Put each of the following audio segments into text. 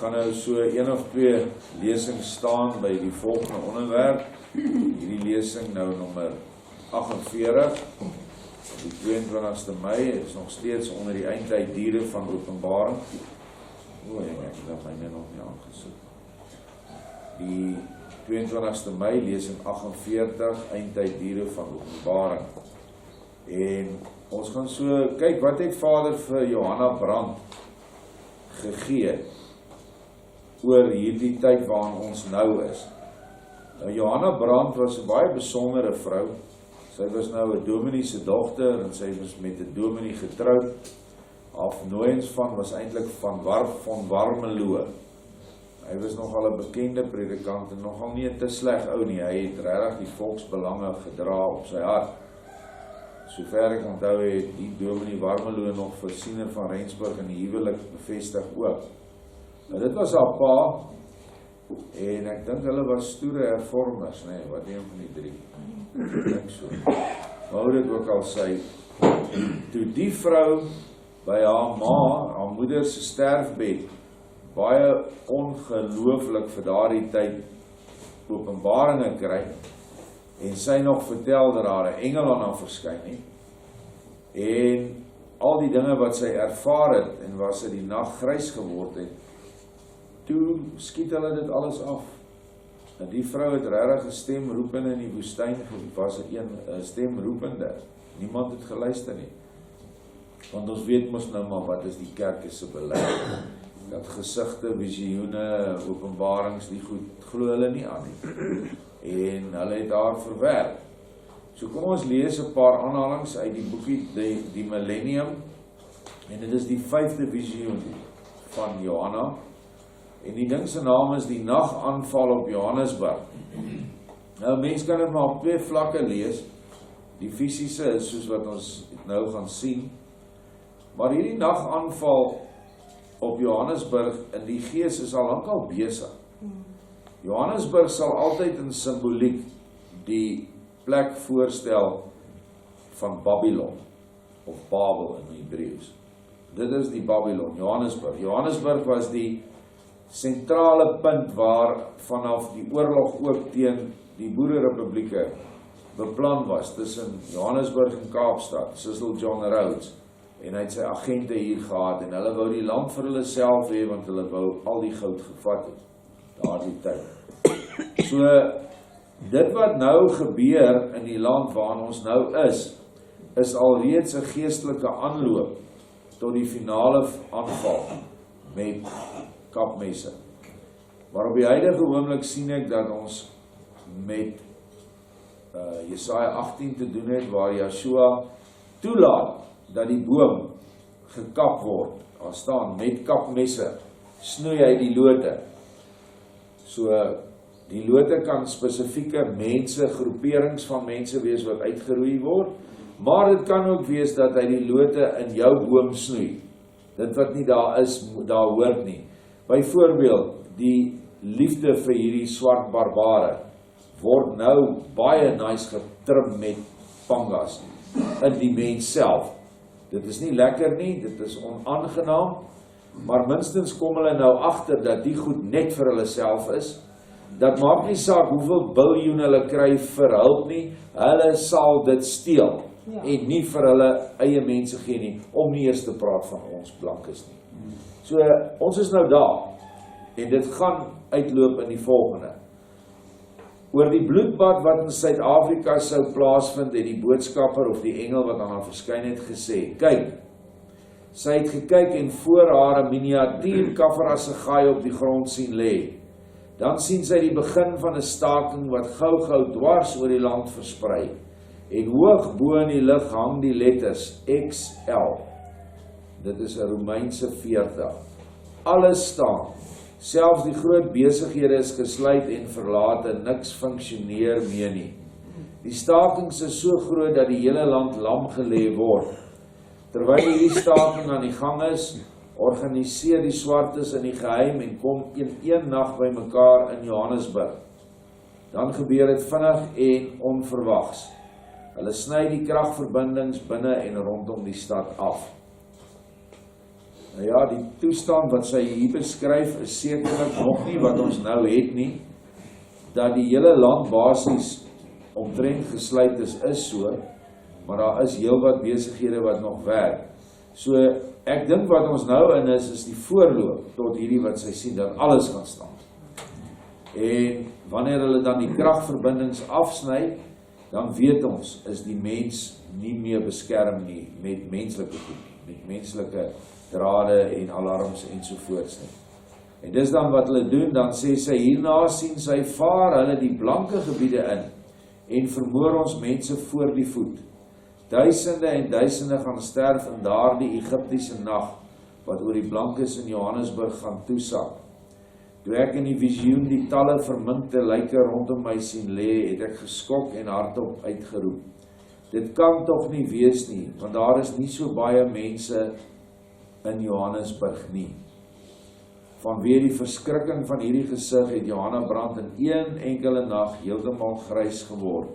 gaan nou so 1 of 2 lesings staan by die volgende onderwerp. Hierdie lesing nou nommer 48, die 22ste Mei, is nog steeds onder die Eindtyd Diere van Openbaring. Ek het myne nog nie aangesoek. Die 22ste Mei, lesing 48, Eindtyd Diere van Openbaring. En ons gaan so kyk, wat het Vader vir Johanna Brandt gegee oor hierdie tyd waarin ons nou is. Nou, Johanna Brandt was 'n baie besondere vrou. Sy was nou 'n dominee se dogter en sy was met 'n dominee getroud. Afnooiens van was eintlik van Warmelo. Hy was nogal 'n bekende predikant en nogal nie 'n te sleg ou nie. Hy het regtig die volksbelange gedra op sy hart. Sover ek onthou het die dominee Warmelo nog voorsiener van Rensburg in die huwelik bevestig ook. Nou dit was haar pa, en ek dink hulle was stoere hervormers, nee, wat een van die 3. Ek dink so. Maar hoe dit ook al sê, toe die vrou by haar moeder se sterfbed, baie ongelooflik vir daardie tyd openbaringe kry, en sy nog vertel dat daar 'n engel aan haar verskyn het, en al die dinge wat sy ervaar het, en waar sy die nag grys geword het, toe skiet hulle dit alles af. En die vrou het regtig 'n stem roepende in die woestyn, was 'n stem roepende. Niemand het geluister nie. Want ons weet mos nou maar wat is die kerk se beleid. Dat gesigte, visioene, openbarings, die goed glo hulle nie aan nie. En hulle het daar verwerp. So kom ons lees 'n paar aanhalings uit die boekie die Millennium. En dit is die 5de visioen van Johanna. En die ding se naam is die nagaanval op Johannesburg. Nou, mense kan dit maar op 2 vlakke lees. Die fisiese is soos wat ons nou gaan sien. Maar hierdie nagaanval op Johannesburg in die gees is al lankal besig. Johannesburg sal altyd in simboliek die plek voorstel van Babylon, of Babel in Hebreëus. Dit is die Babylon, Johannesburg. Johannesburg was die sentrale punt waar vanaf die oorlog ook teen die boererepublieke beplan was, tussen Johannesburg en Kaapstad, Cecil John Rhodes, en hy het sy agente hier gehad, en hulle wou die land vir hulle self hê, want hulle wou al die goud gevat het, daardie tyd. So, dit wat nou gebeur in die land waarin ons nou is alreeds 'n geestelike aanloop tot die finale aanval met kapmesse. Maar op die huidige oomblik sien ek dat ons met Jesaja 18 te doen het, waar Joshua toelaat dat die boom gekap word. Daar staan, met kapmesse snoei hy die lote. So, die lote kan spesifieke mense, groeperings van mense wees wat uitgeroei word, maar dit kan ook wees dat hy die lote in jou boom snoei. Dit wat nie daar is, daar hoort nie. Byvoorbeeld, die liefde vir hierdie swart barbare word nou baie nice getrim met pangas in die mens self. Dit is nie lekker nie, dit is onaangenaam, maar minstens kom hulle nou agter dat die goed net vir hulle self is. Dat maak nie saak hoeveel biljoen hulle kry vir hulp nie, hulle sal dit steel, en nie vir hulle eie mense gee nie, om nie eers te praat van ons blankes nie. So, ons is nou daar, en dit gaan uitloop in die volgende. Oor die bloedbad wat in Suid-Afrika sou plaasvind, het die boodskapper of die engel wat aan haar verskyn het gesê, kyk, sy het gekyk en voor haar 'n miniatuur kafferassegaai op die grond sien lê. Dan sien sy die begin van 'n staking wat gou dwars oor die land versprei. En hoog bo in die lug hang die letters XL. Dit is 'n Romeinse 40. Alles staan. Selfs die groot besighede is gesluit en verlate, niks funksioneer meer nie. Die stakings is so groot dat die hele land lam gelê word. Terwyl hierdie staking aan die gang is, organiseer die swartes in die geheim en kom een nag by mekaar in Johannesburg. Dan gebeur dit vinnig en onverwags. Hulle sny die kragverbindings binne en rondom die stad af. Nou ja, die toestand wat sy hier beskryf is sekerlik nog nie wat ons nou het nie, dat die hele land basies omtrent gesluit is so, maar daar is heel wat besighede wat nog werk. So, ek dink wat ons nou in is die voorloop tot hierdie wat sy sien, dat alles gaan staan. En wanneer hulle dan die kragverbindings afsny, dan weet ons, is die mens nie meer beskerm nie met menslike goed, met menslike drade en alarms ensovoorts nie. En dis dan wat hulle doen, dan sê sy, hierna sien sy vaar hulle die blanke gebiede in, en vermoor ons mense voor die voet. Duisende en duisende gaan sterf in daardie Egiptiese nag, wat oor die blankes in Johannesburg gaan toesak. Toe ek in die visioen die talle verminkte lyke rondom my sien lê, het ek geskok en hardop uitgeroep. Dit kan tog nie wees nie, want daar is nie so baie mense in Johannesburg nie. Vanweer die verskrikking van hierdie gesig het Johanna Brandt in een enkele nag heeltemal grys geword.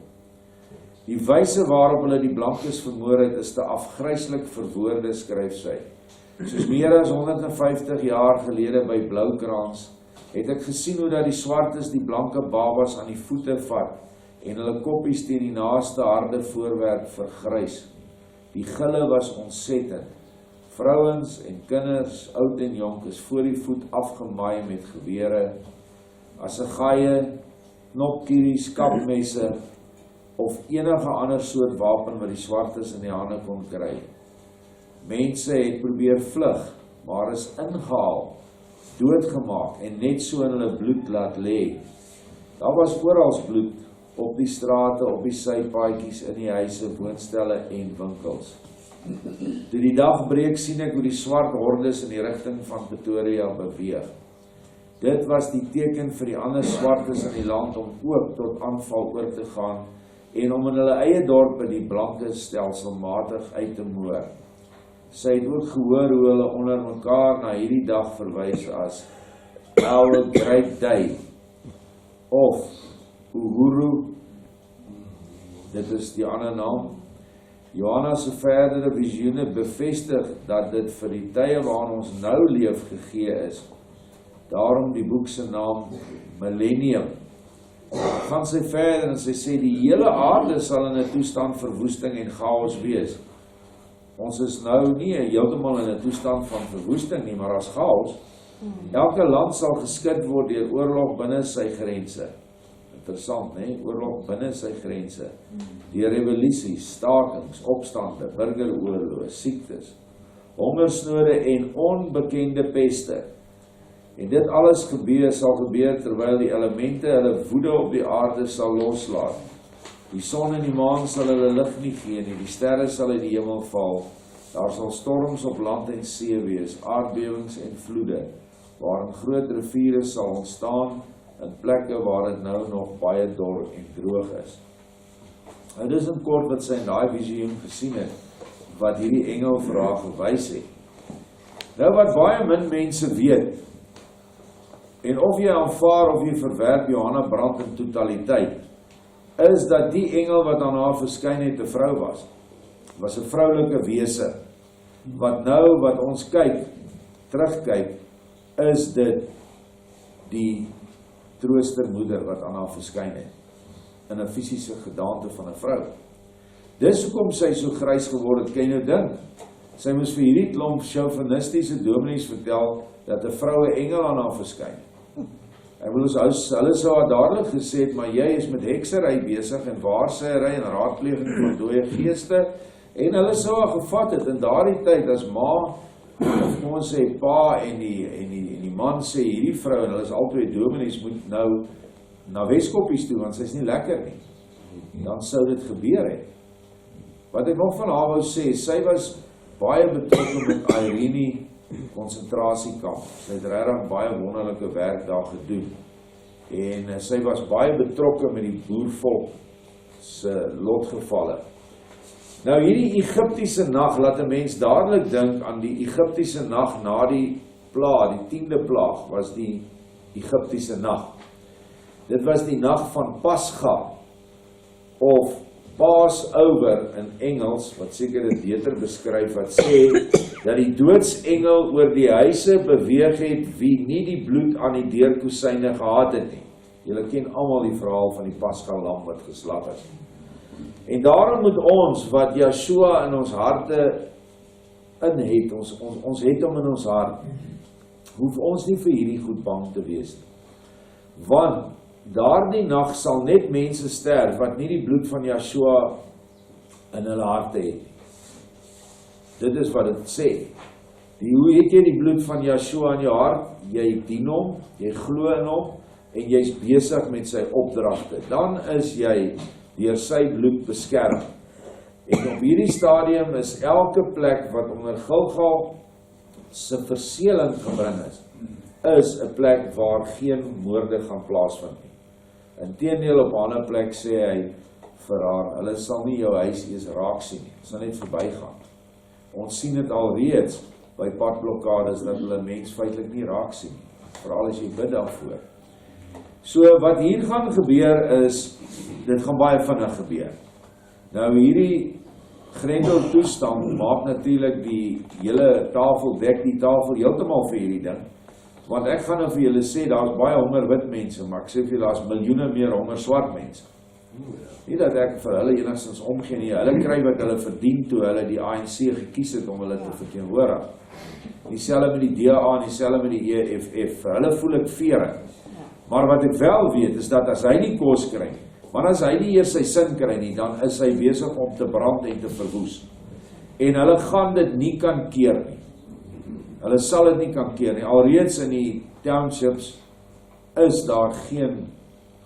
Die wyse waarop hulle die blankes vermoor het, is te afgryslik verwoorde, skryf sy. Soos meer as 150 jaar gelede by Bloukrans, het ek gesien hoe dat die swartes die blanke babas aan die voete vat en hulle koppies teen die naaste harde voorwerp vergrys. Die gille was ontsettend. Vrouens en kinders, oud en jonk, is voor die voet afgemaai met gewere, assegaaie, knopkieries, kapmesse of enige ander soort wapen wat die swartes in die hande kon kry. Mense het probeer vlug, maar is ingehaal, doodgemaak en net so in hulle bloed laat lê. Daar was oral bloed, op die strate, op die sypaadjies, in die huise, woonstelle en winkels. Toe die dag breek, sien ek hoe die swart hordes in die rigting van Pretoria beweeg. Dit was die teken vir die ander swartes in die land om ook tot aanval oor te gaan en om in hulle eie dorpe die blankes stelselmatig uit te moor. Sy het ook gehoor hoe hulle onder mekaar na hierdie dag verwys as Our Great Day of Uhuru, dit is die ander naam. Johanna se verdere visioene bevestig dat dit vir die tye waarin ons nou leef gegee is. Daarom die boek se naam Millennium. Gaan sy verder en sy sê die hele aarde sal in 'n toestand verwoesting en chaos wees. Ons is nou nie heeltemal in 'n toestand van verwoesting nie, maar as chaos. Elke land sal geskit word deur oorlog binne sy grense. Interessant, né? Oorlog binne sy grense. Deur revolusies, stakings, opstande, burgeroorloë, siektes, hongersnode en onbekende peste. En dit alles sal gebeur terwyl die elemente hulle woede op die aarde sal loslaat. Die son en die maan sal hulle lig nie gee nie, die sterre sal uit die hemel val. Daar sal storms op land en see wees, aardbewings en vloede, waarin groot riviere sal ontstaan in plekke waar dit nou nog baie dor en droog is. En dis in kort wat sy in daai visioen gesien het, wat hierdie engel vir haar gewys het. Nou wat baie min mense weet, en of jy aanvaar of jy verwerp Johanna Brandt in totaliteit, is dat die engel wat aan haar verskyn het 'n vrou was 'n vroulike wese, wat nou, wat ons kyk, terugkyk, is dit die troostermoeder wat aan haar verskyn het, in 'n fisiese gedaante van 'n vrou. Dis hoekom sy so grys geword het, kan jy nou dink. Sy moes vir hierdie klomp chauvinistiese dominees vertel, dat 'n vroue engel aan haar verskyn. Hulle sou haar dadelik gesê het, maar jy is met heksery besig, en waarsêery en raadpleging van dooie geeste, en hulle sou haar gevat het, in daardie tyd as ma, of ons sê pa en die man sê hierdie vrou, en hulle is albei dominees, moet nou na Weskoppies toe, want sy is nie lekker nie. Dan sou dit gebeur het. Wat ek nog van haar wou sê, sy was baie betrokke met Irene konsentrasiekamp. Sy het regtig baie wonderlike werk daar gedoen. En sy was baie betrokke met die boervolk se lotgevalle. Nou hierdie Egiptiese nag laat 'n mens dadelik dink aan die Egiptiese nag na die plaag, die 10de plaag was die Egiptiese nag. Dit was die nag van Pasga of Passover in Engels, wat seker dit beter beskryf, wat sê, dat die doodsengel oor die huise beweeg het, wie nie die bloed aan die deurkosyne gehad het nie. Julle ken almal die verhaal van die Pasga lam wat geslag is. En daarom moet ons, wat Yeshua in ons harte in het, ons het hom in ons hart, hoef ons nie vir hierdie goed bang te wees nie. Want daardie nag sal net mense sterf wat nie die bloed van Yeshua in hulle harte het nie. Dit is wat dit sê. Hoe het jy die bloed van Yeshua in jou hart? Jy dien hom, jy glo in hom en jy's besig met sy opdragte. Dan is jy deur sy bloed beskerm. En op hierdie stadium is elke plek wat onder Gilgal se verseeling gebring is 'n plek waar geen moorde gaan plaasvind nie. Inteendeel op 'n ander plek sê hy vir haar, hulle sal nie jou huis eers raak sien nie, sal net verbygaan. Ons sien dit alreeds by padblokkades dat hulle mens feitelik nie raak sien nie, veral as jy bid daarvoor. So wat hier gaan gebeur is, dit gaan baie vinnig gebeur. Nou hierdie grendeltoestand maak natuurlik die hele tafel, dek die tafel heeltemal vir hierdie ding. Want ek gaan nou vir julle sê, daar's baie honger wit mense, maar ek sê vir julle, daar's miljoene meer honger swart mense. Nie dat ek vir hulle enigstens omgee nie, hulle kry wat hulle verdien toe hulle die ANC gekies het om hulle te verteenwoordig. Dieselfde met die DA en dieselfde met die EFF, vir hulle voel ek vere. Maar wat ek wel weet, is dat as hy nie kos kry, maar as hy nie eers sy sin kry nie, dan is hy besig om te brand en te verwoes. En hulle gaan dit nie kan keer nie. Hulle sal dit nie kan keer nie. Alreeds in die townships is daar geen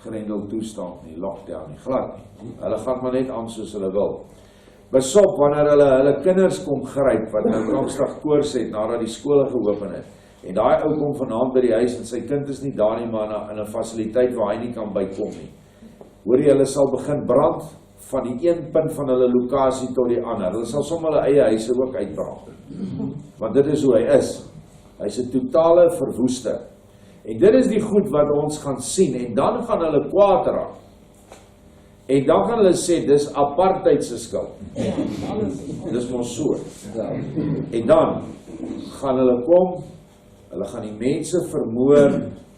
grendeltoestand nie, lockdown nie, glad nie. Hulle gaan maar net aan soos hulle wil. Besop wanneer hulle kinders kom gryp, wat nou Kaapstad koors het, nadat die skole geopen het. En daai ou kom vanaand by die huis en sy kind is nie daar nie, maar in 'n fasiliteit waar hy nie kan bykom nie. Hoor jy, hulle sal begin brand van die een punt van hulle lokasie tot die ander. Hulle sal sommer hulle eie huise ook uitbrand. Want dit is hoe hy is. Hy's 'n totale verwoester. En dit is die goed wat ons gaan sien. En dan gaan hulle kwaad raak. En dan gaan hulle sê, dis apartheid se skuld. Dis mos so. En dan gaan hulle kom, hulle gaan die mense vermoor,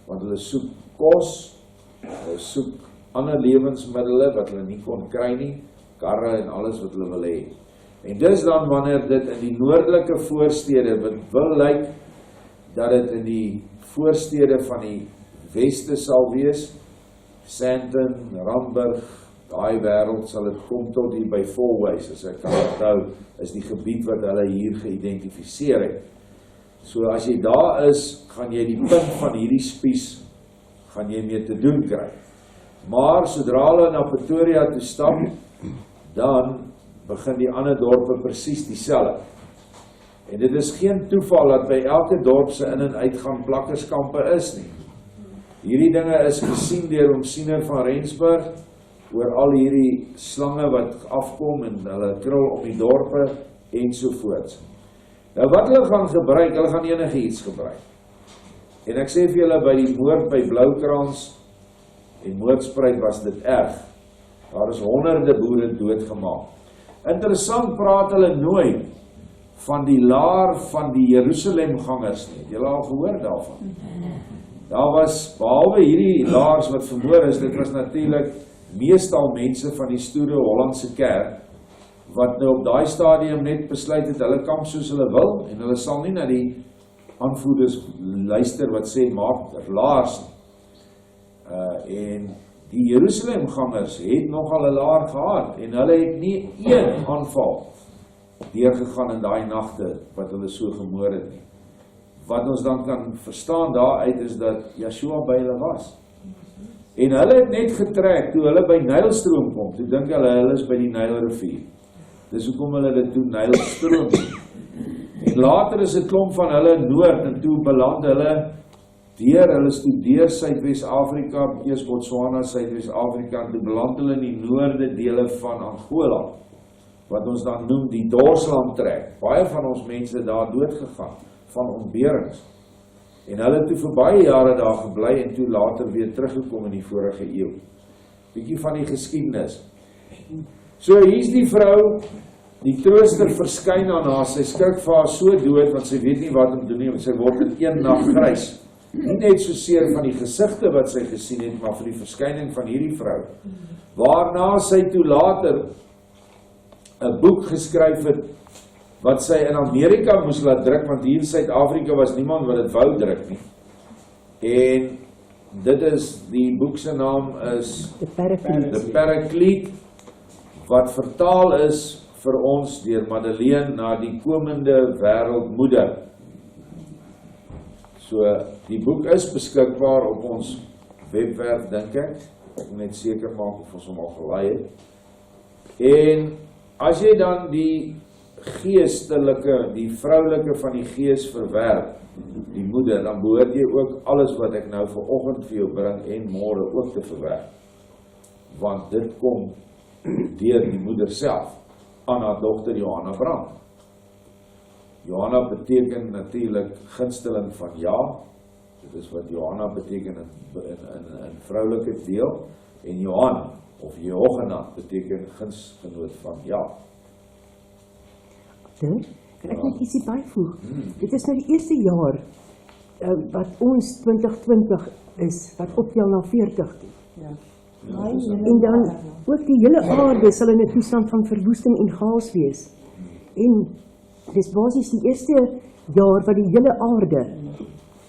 want hulle soek kos, hulle soek ander lewensmiddele wat hulle nie kon kry nie, karre en alles wat hulle wil hê. En dis dan wanneer dit in die noordelike voorstede wil lyk dat dit in die voorstede van die weste sal wees, Sandton, Randburg, daai wêreld sal dit kom tot hier by Fourways, as ek kan onthou, is die gebied wat hulle hier geïdentifiseer het. So as jy daar is, gaan jy die punt van hierdie spies, gaan jy mee te doen kry. Maar sodra hulle na Pretoria toe stap, dan begin die ander dorpe presies dieselfde. En dit is geen toeval dat by elke dorp se in- en uitgang plakkerskampe is nie. Hierdie dinge is gesien deur omsiener van Rensburg, oor al hierdie slange wat afkom en hulle krul op die dorpe ensovoorts. Nou wat hulle gaan gebruik, hulle gaan enige iets gebruik. En ek sê vir julle, by die moord by Bloukrans en Moordspruit was dit erg. Daar is honderde boere doodgemaak. Interessant praat hulle nooit van die laar van die Jerusalemgangers nie. Het julle al gehoor daarvan? Daar was, behalwe hierdie laars wat vermoor is, dit was natuurlik meestal mense van die stoere Hollandse kerk, wat nou op daai stadium net besluit het, hulle kamp soos hulle wil, en hulle sal nie na die aanvoerders luister wat sê, maak laars nie. En die Jerusalemgangers het nogal 'n laar gehad, en hulle het nie een aanval deurgegaan in daai nagte wat hulle so gemoor het nie. Wat ons dan kan verstaan daaruit is dat Yeshua by hulle was. En hulle het net getrek, toe hulle by Nylstroom kom, toe dink hulle is by die Nylrivier. Dis hoekom hulle dit toe Nylstroom. En later is 'n klomp van hulle noord, en toe beland hulle deur Suidwes-Afrika, eers Botswana, Suidwes-Afrika, en toe beland hulle in die noorde dele van Angola, wat ons dan noem die Dorsland trek. Baie van ons mense daar doodgegaan, van ontberings. En hulle het toe vir baie jare daar gebly, en toe later weer teruggekom in die vorige eeu. Bietjie van die geskiedenis. So hier's die vrou, die trooster verskyn aan haar, sy skrik vir haar so dood, want sy weet nie wat om te doen nie, want sy word in een nag grys. Nie net so seer van die gesigte wat sy gesien het, maar vir die verskyning van hierdie vrou. Waarna sy toe later 'n boek geskryf het, wat sy in Amerika moes laat druk, want hier in Suid-Afrika was niemand wat dit wou druk nie. En dit is, die boek se naam is The Paraclete, wat vertaal is vir ons deur Madeleine na die komende wêreldmoeder. So, die boek is beskikbaar op ons webwerf, dink ek. Ek moet net seker maak of ons hom al gelaai het. En as jy dan die geestelike, die vroulike van die gees verwerp, die moeder, dan behoort jy ook alles wat ek nou vanoggend vir jou bring en môre ook te verwerp. Want dit kom deur die moeder self, aan haar dogter Johanna Brandt. Johanna beteken natuurlik gunsteling van ja. Dit is wat Johanna beteken in vroulike deel. En Johan, of Johanna, beteken gunsgenoot van ja. Kan ek net ietsie byvoeg? Dit is nou die eerste jaar wat ons 2020 is, wat optel na 40 toe. En dan ook die hele aarde sal in 'n toestand van verwoesting en chaos wees. En dis basies die eerste jaar wat die hele aarde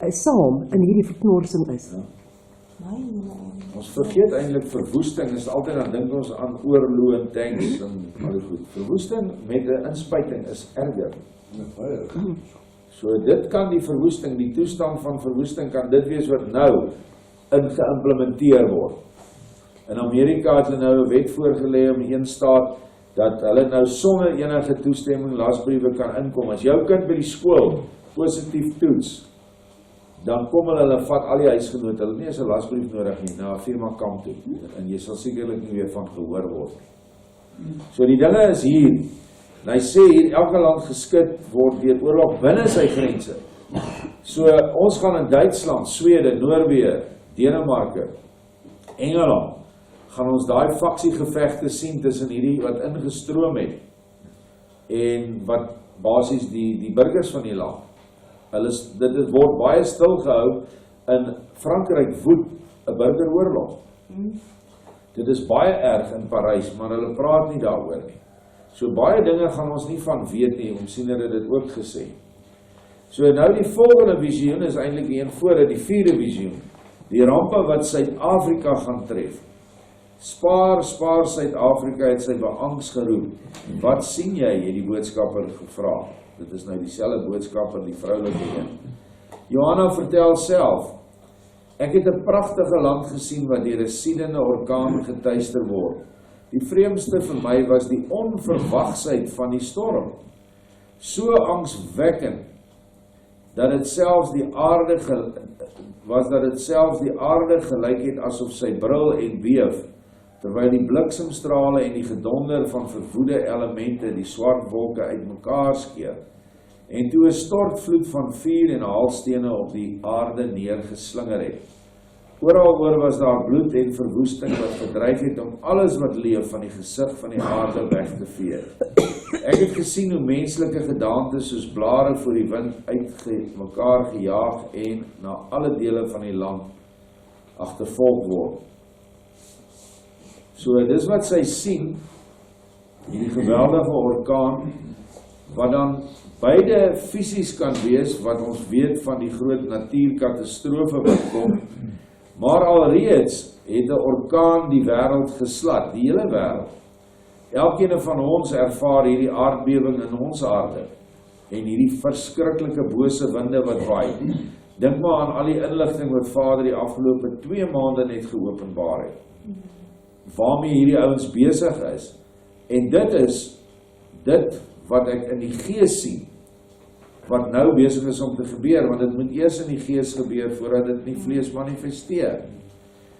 saam in hierdie verknorsing is. Ons vergeet eintlik verwoesting, is altyd dan dink ons aan oorloë en tanks en al die goed. Verwoesting met 'n inspuiting is erger. So dit kan die verwoesting, die toestand van verwoesting kan dit wees wat nou geïmplementeer word. In Amerika het hulle nou 'n wet voorgelê om een staat dat hulle nou sonder enige toestemming lasbriewe kan inkom. As jou kind by die skool positief toets, dan kom hulle vat al die huisgenote, hulle nie eens 'n lasbrief nodig nie, na 'n firma kamp toe. En jy sal sekerlik nie weer van gehoor word. So die dinge is hier. En hy sê hier, elke land geskit word deur oorlog binne sy grense. So ons gaan in Duitsland, Swede, Noorwe, Denemarke, Engeland, gaan ons daai faksiegevegte sien tussen hierdie wat ingestroom het en wat basies die burgers van die land. Dit word baie stil gehou. In Frankryk woed 'n burgeroorlog. Dit is baie erg in Parys, maar hulle praat nie daaroor nie. So baie dinge gaan ons nie van weet nie, omsien het dit ook gesê. So nou die volgende visioen is eintlik die een voor dit, die vierde visioen. Die rampe wat Suid-Afrika gaan tref. Spaar Suid-Afrika, het sy beangs geroep. Wat sien jy, het die boodskapper gevra. Dit is nou dieselfde boodskapper, die vroulike een. Johanna vertel self, ek het 'n pragtige land gesien wat deur 'n siedende orkaan getuister word. Die vreemdste vir my was die onverwagsheid van die storm. So angswekkend dat dit selfs die aarde gelyk het asof sy brul en beef, terwyl die bliksemstrale en die gedonder van verwoede elemente die swart wolke uitmekaar skeer, en toe 'n stortvloed van vuur en haalstene op die aarde neergeslinger het. Oral was daar bloed en verwoesting wat gedreig het om alles wat leef van die gesig van die aarde weg te vee. Ek het gesien hoe menslike gedaantes soos blare voor die wind uitmekaar gejaag en na alle dele van die land agtervolg word. So dis wat sy sien, hierdie geweldige orkaan, wat dan beide fisies kan wees, wat ons weet van die groot natuurkatastrofe wat kom, maar alreeds het 'n orkaan die wêreld geslat, die hele wêreld. Elkeen van ons ervaar hierdie aardbewing in ons aarde, en hierdie verskriklike bose winde wat waai. Dink maar aan al die inligting wat Vader die afgelope 2 maande net geopenbaar het, waarmee hierdie ouens besig is. En dit is dit wat ek in die gees sien, wat nou besig is om te gebeur, want dit moet eers in die gees gebeur, voordat dit in die vlees manifesteer.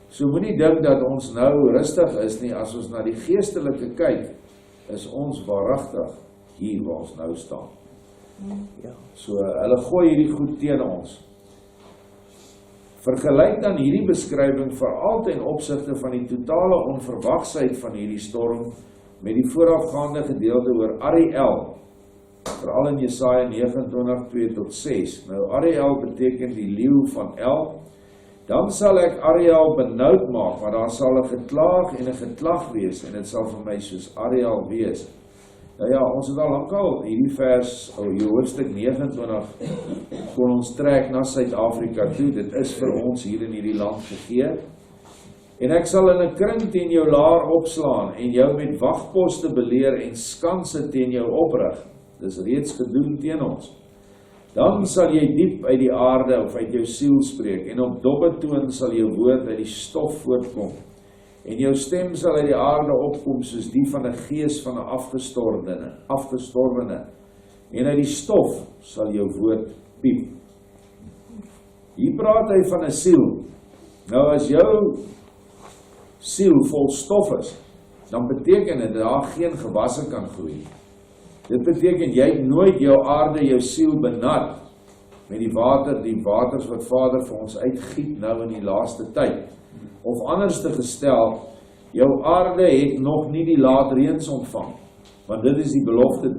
So moenie dink dat ons nou rustig is nie, as ons na die geestelike kyk, is ons waaragtig hier waar ons nou staan. So hulle gooi hierdie goed teen ons. Vergelyk dan hierdie beskrywing veral ten opsigte van die totale onverwagsheid van hierdie storm met die voorafgaande gedeelte oor Ariel, veral in Jesaja 29:2-6. Nou Ariel beteken die leeu van El. Dan sal ek Ariel benoud maak, maar daar sal 'n geklaag en 'n geklag wees, en dit sal vir my soos Ariel wees. Nou ja, ons het al lankal hierdie vers, hoofstuk 29, kon ons trek na Suid-Afrika toe. Dit is vir ons hier in hierdie land gegee. En ek sal in 'n kring teen jou laar opslaan, en jou met wagposte beleer en skanse teen jou oprig. Dis reeds gedoen teen ons. Dan sal jy diep uit die aarde of uit jou siel spreek, en op dobbe toon sal jou woord uit die stof voortkom. En jou stem sal uit die aarde opkom soos die van 'n gees van 'n afgestorwene. En uit die stof sal jou woord piep. Hier praat hy van 'n siel. Nou as jou siel vol stof is, dan beteken dit dat daar geen gewasse kan groei. Dit beteken jy het nooit jou aarde, jou siel benat met die waters wat Vader vir ons uitgiet nou in die laaste tyd. Of anders te gestel, jou aarde het nog nie die laatreëns ontvang, want dit is die beloofde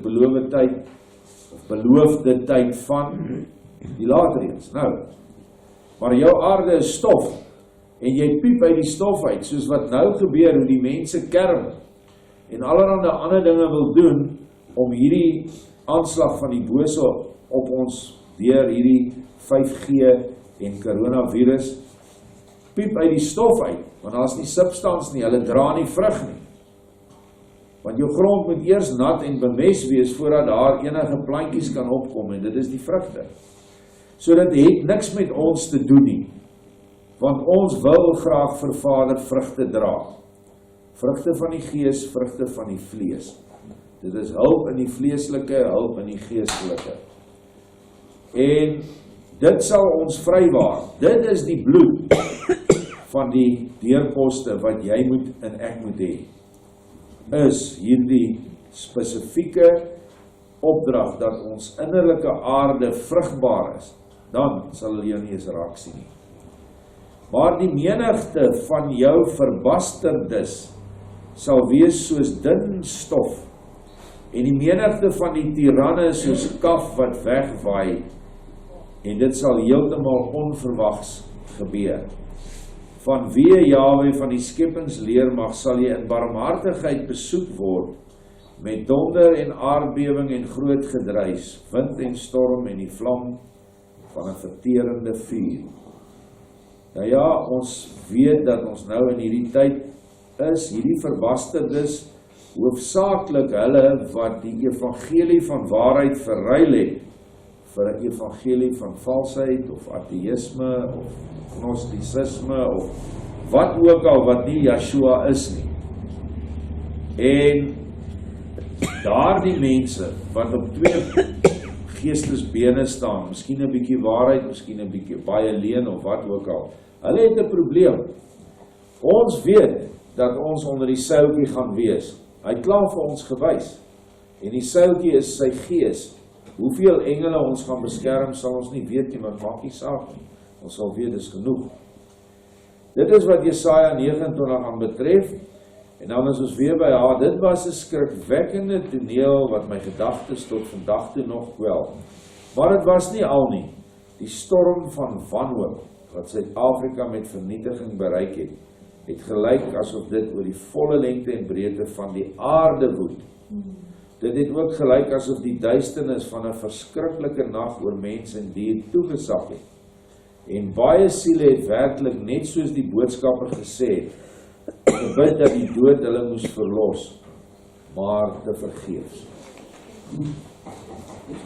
tyd van die laatreëns. Nou, maar jou aarde is stof, en jy piep uit die stof uit, soos wat nou gebeur, hoe die mense kerm, en allerhande ander dinge wil doen, om hierdie aanslag van die bose op ons, deur hierdie 5G en coronavirus, piep uit die stof uit, want daar is nie substans nie, hulle dra nie vrug nie. Want jou grond moet eers nat en bemest wees, voordat daar enige plantjies kan opkom, en dit is die vrugte. So dit het niks met ons te doen nie, want ons wil graag vir Vader vrugte dra. Vrugte van die gees, vrugte van die vlees. Dit is hulp in die vleeslike, hulp in die geestelike. En dit sal ons vrywaar. Dit is die bloed van die deurposte wat jy moet en ek moet hê. Is hierdie spesifieke opdrag dat ons innerlike aarde vrugbaar is, dan sal jy nie eens raak sien nie. Maar die menigte van jou verbasterdes sal wees soos dun stof, en die menigte van die tiranne soos kaf wat wegwaai, en dit sal heeltemal onverwags gebeur. Vanweë Jahwe van die skepingsleermag sal jy in barmhartigheid besoek word, met donder en aardbewing en groot gedruis, wind en storm en die vlam van 'n verterende vuur. Nou ja, ons weet dat ons nou in hierdie tyd is, hierdie verbasterdes, hoofsaaklik hulle wat die evangelie van waarheid verruil het vir 'n evangelie van valsheid of ateïsme of gnostisisme of wat ook al wat nie Yeshua is nie. En daardie mense wat op twee geestesbene staan, miskien 'n bietjie waarheid, miskien 'n bietjie baie leuen of wat ook al, hulle het 'n probleem. Ons weet dat ons onder die seiltjie gaan wees. Hy het klaar vir ons gewys. En die seiltjie is sy gees. Hoeveel engele ons gaan beskerm, sal ons nie weet nie, maar maak nie saak nie. Ons sal weet, dis genoeg. Dit is wat Jesaja 29 aan betref. En dan is ons weer by dit was 'n skrikwekkende toneel wat my gedagtes tot vandag toe nog kwel. Maar dit was nie al nie. Die storm van wanhoop wat Suid-Afrika met vernietiging bereik het, het gelyk asof dit oor die volle lengte en breedte van die aarde woed. Dit het ook gelyk asof die duisternis van 'n verskriklike nag oor mens en dier toegesak het. En baie siele het werklik net soos die boodskapper gesê het, gebid dat die dood hulle moes verlos, maar te vergeefs.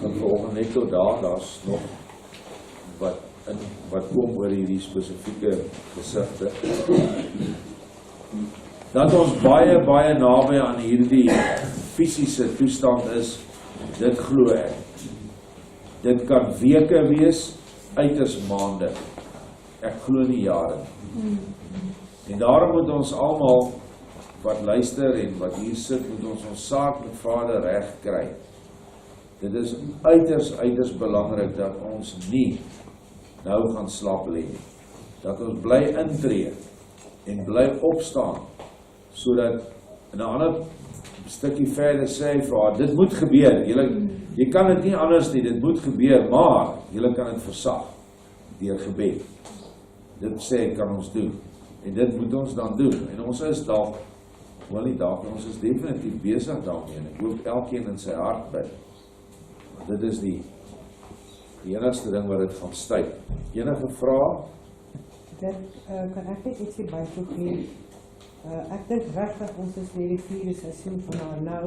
Dan volgende net tot daar's nog wat kom oor hierdie spesifieke gesigte. Dat ons baie naby aan hierdie fisiese toestand is, dit glo ek. Dit kan weke wees, uiters maande. Ek glo nie jare. En daarom moet ons almal wat luister en wat hier sit, moet ons saak met Vader reg kry. Dit is uiters belangrik dat ons nie nou gaan slaap lê nie. Dat ons bly intree en bly opstaan, sodat in 'n ander stukkie verder sê vir haar, dit moet gebeur, jy kan dit nie anders nie, dit moet gebeur, maar julle kan dit versag deur gebed. Dit sê kan ons doen, en dit moet ons dan doen, en ons is dalk, wel nie dalk, ons is definitief besig daarmee, en ek hoop elkeen in sy hart by, want dit is die enigste ding wat dit gaan stuit. Enige vrae? Dit kan ek net ietsie byvoeg hier. Ek dink regtig ons is weer die vierde seisoen van haar nou,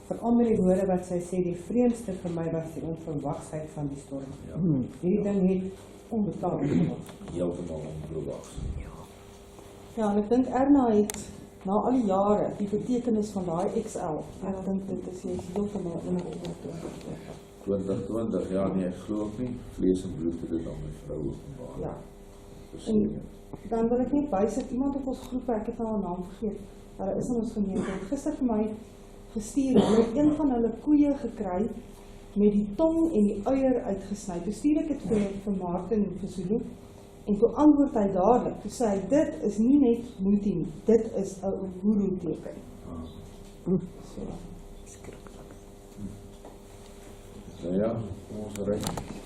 veral met die woorde wat sy sê, die vreemdste vir my was die onverwagsheid van die storm. Ja. Hierdie ding het onbetaald geword. Heeltemal onverwags. Ja, en ek dink Erna het na al die jare die betekenis van daai XL. Ek dink dit is heeltemal in 2020, ja nee, ek glo ook nie, vlees en bloed het dit aan my vrou openbaar. Ja. Verseker. Dan wil ek net bysit, iemand op ons groep, ek het nou haar naam vergeet, hulle is in ons gemeente, het gister vir my gestuur, hulle het een van hulle koeie gekry, met die tong en die uier uitgesny. Toe stuur ek het vir Martin Visoene, en toe antwoord hy dadelik, toe sê hy, dit is nie net multi nie, dit is 'n Uhuru teken. Nou ja, ons reik.